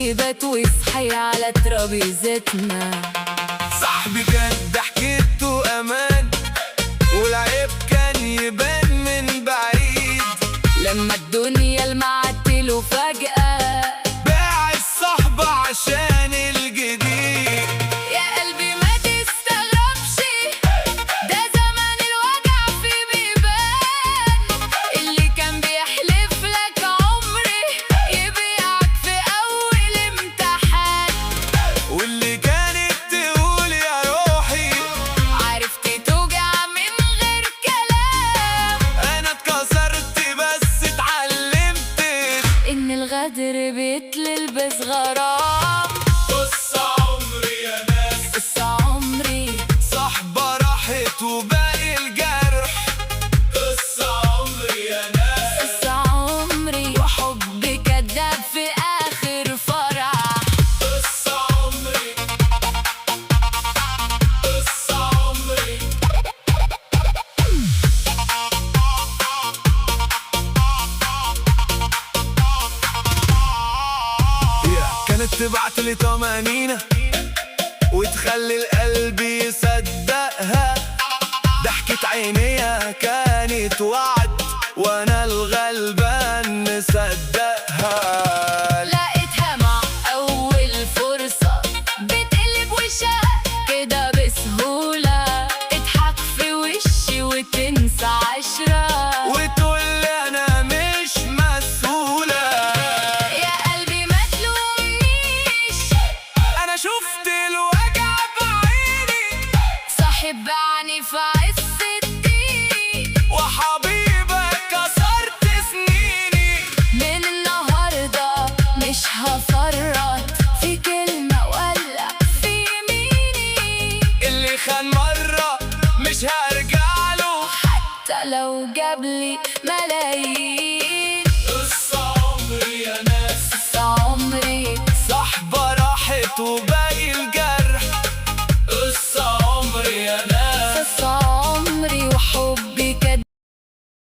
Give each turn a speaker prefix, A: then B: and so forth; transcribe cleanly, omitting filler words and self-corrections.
A: بات ويصحي على ترابيزتنا.
B: صاحبي كان ضحكته امان والعيب كان يبان من بعيد.
A: لما الدنيا لمعتله فجأة
B: باع الصحبة عشان الجديد.
A: يا قلبي ما تستغربش، ده زمان الوجع فيه بيبان. اللي كان بيحلف لك عمري يبيعك في أول امتحان،
B: واللي كانت تقول يا روحي
A: عرفت توجع من غير كلام.
B: انا اتكسرت بس اتعلمت
A: إن الغدر بيتلبس غرام.
B: قصة عمري يا ناس،
A: قصة عمري،
B: صحبة راحت وباقي الجرح. قصة عمري يا ناس،
A: قصة عمري، وحب كداب في آخر فرح.
B: قصة عمري، قصة عمري. كانت تبعتلي طمأنينة وتخلي القلب يصدقها. ضحكة عينيها كانت وعد وانا الغلبان مصدقها.
A: لقيتها مع أول فرصة بتقلب وشها كده بسهولة، تضحك في وشي وتنسى عشرة،
B: وتقول لي انا مش مسؤولة.
A: يا قلبي ما تلومنيش،
B: انا شفت الوجع بعيني،
A: صاحب باعني في عز الضيق،
B: وحبيبك كسرت سنيني.
A: من النهاردة مش هفرط في كلمة ولا في يميني.
B: اللي خان مرة مش هرجع له
A: حتى لو جابلي ملايين.